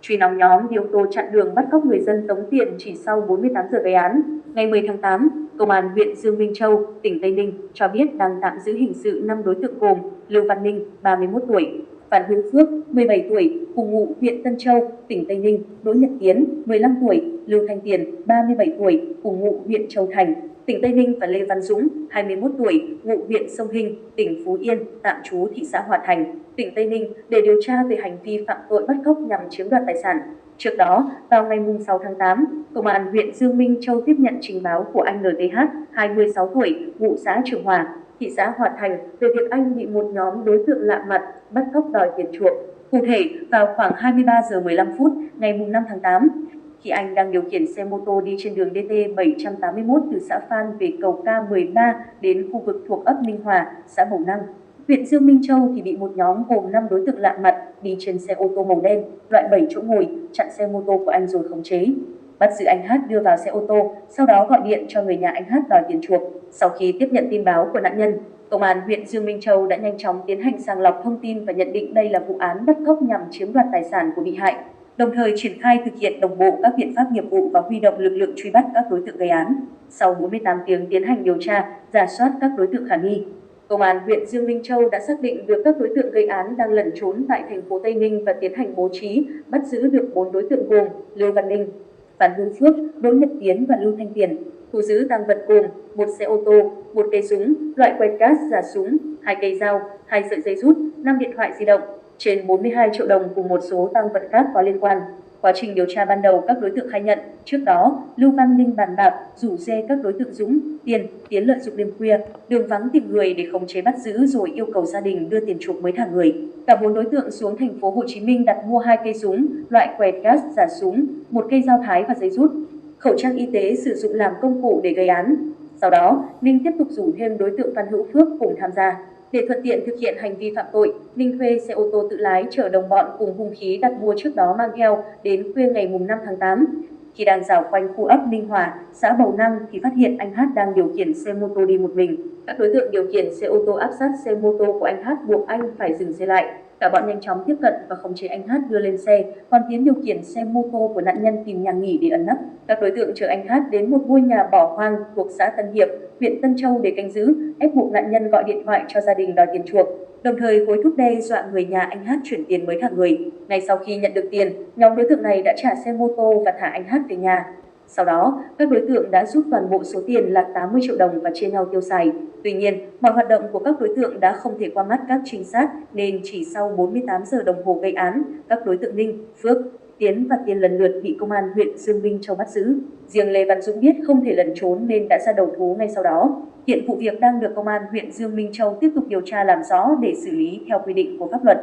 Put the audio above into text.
Truy nóng nhóm đi ô tô chặn đường bắt cóc người dân tống tiền chỉ sau 48 giờ gây án. Ngày 10 tháng 8, Công an huyện Dương Minh Châu, tỉnh Tây Ninh cho biết đang tạm giữ hình sự 5 đối tượng gồm Lưu Văn Ninh, 31 tuổi, Phan Hữu Phước, 17 tuổi, cùng ngụ huyện Tân Châu, tỉnh Tây Ninh, Đỗ Nhật Tiến, 15 tuổi, Lưu Thanh Tiền, 37 tuổi, cùng ngụ huyện Châu Thành, tỉnh Tây Ninh và Lê Văn Dũng, 21 tuổi, ngụ huyện Sông Hinh, tỉnh Phú Yên, tạm trú thị xã Hòa Thành, tỉnh Tây Ninh để điều tra về hành vi phạm tội bắt cóc nhằm chiếm đoạt tài sản. Trước đó, vào ngày 6 tháng 8, Công an huyện Dương Minh Châu tiếp nhận trình báo của anh NTH, 26 tuổi, ngụ xã Trường Hòa, thị xã Hòa Thành về việc anh bị một nhóm đối tượng lạ mặt bắt cóc đòi tiền chuộc. Cụ thể, vào khoảng 23 giờ 15 phút ngày 5 tháng 8, khi anh đang điều khiển xe mô tô đi trên đường DT 781 từ xã Phan về cầu K13 đến khu vực thuộc ấp Ninh Hòa, xã Bầu Năng, huyện Dương Minh Châu thì bị một nhóm gồm 5 đối tượng lạ mặt đi trên xe ô tô màu đen, loại 7 chỗ ngồi, chặn xe mô tô của anh rồi khống chế. Bắt giữ anh Hát đưa vào xe ô tô, sau đó gọi điện cho người nhà anh Hát đòi tiền chuộc. Sau khi tiếp nhận tin báo của nạn nhân, Công an huyện Dương Minh Châu đã nhanh chóng tiến hành sàng lọc thông tin và nhận định đây là vụ án bắt cóc nhằm chiếm đoạt tài sản của bị hại, đồng thời triển khai thực hiện đồng bộ các biện pháp nghiệp vụ và huy động lực lượng truy bắt các đối tượng gây án. Sau 48 tiếng tiến hành điều tra, rà soát các đối tượng khả nghi, Công an huyện Dương Minh Châu đã xác định được các đối tượng gây án đang lẩn trốn tại thành phố Tây Ninh và tiến hành bố trí, bắt giữ được 4 đối tượng gồm Lưu Văn Ninh, Phan Hữu Phước, Đỗ Nhật Tiến và Lưu Thanh Tiền. Thu giữ tang vật gồm một xe ô tô, một cây súng loại quẹt cát giả súng, 2 cây dao, 2 sợi dây rút, 5 điện thoại di động, trên 42 triệu đồng cùng một số tang vật khác có liên quan. Quá trình điều tra ban đầu, các đối tượng khai nhận trước đó Lưu Văn Ninh bàn bạc rủ dê các đối tượng Dũng, Tiền, Tiến lợi dụng đêm khuya, đường vắng tìm người để khống chế bắt giữ rồi yêu cầu gia đình đưa tiền chuộc mới thả người. Cả 4 đối tượng xuống thành phố Hồ Chí Minh đặt mua 2 cây súng loại quẹt gas giả súng, 1 cây dao thái và dây rút, khẩu trang y tế sử dụng làm công cụ để gây án. Sau đó, Ninh tiếp tục rủ thêm đối tượng Phan Hữu Phước cùng tham gia. Để thuận tiện thực hiện hành vi phạm tội, Ninh thuê xe ô tô tự lái chở đồng bọn cùng hung khí đặt mua trước đó mang theo đến khuya ngày 5 tháng 8. Khi đang dạo quanh khu ấp Ninh Hòa, xã Bầu Năng thì phát hiện anh Hát đang điều khiển xe mô tô đi một mình. Các đối tượng điều khiển xe ô tô áp sát xe mô tô của anh Hát buộc anh phải dừng xe lại. Cả bọn nhanh chóng tiếp cận và khống chế anh Hát đưa lên xe, còn Tiến điều khiển xe mô tô của nạn nhân tìm nhà nghỉ để ẩn nấp. Các đối tượng chở anh Hát đến một ngôi nhà bỏ hoang thuộc xã Tân Hiệp, huyện Tân Châu để canh giữ, ép buộc nạn nhân gọi điện thoại cho gia đình đòi tiền chuộc, đồng thời hối thúc đe dọa người nhà anh Hát chuyển tiền mới thả người. Ngay sau khi nhận được tiền, nhóm đối tượng này đã trả xe mô tô và thả anh Hát về nhà. Sau đó, các đối tượng đã rút toàn bộ số tiền là 80 triệu đồng và chia nhau tiêu xài. Tuy nhiên, mọi hoạt động của các đối tượng đã không thể qua mắt các trinh sát nên chỉ sau 48 giờ đồng hồ gây án, các đối tượng Ninh, Phước, Tiến và Tiền lần lượt bị Công an huyện Dương Minh Châu bắt giữ. Riêng Lê Văn Dũng biết không thể lẩn trốn nên đã ra đầu thú ngay sau đó. Hiện vụ việc đang được Công an huyện Dương Minh Châu tiếp tục điều tra làm rõ để xử lý theo quy định của pháp luật.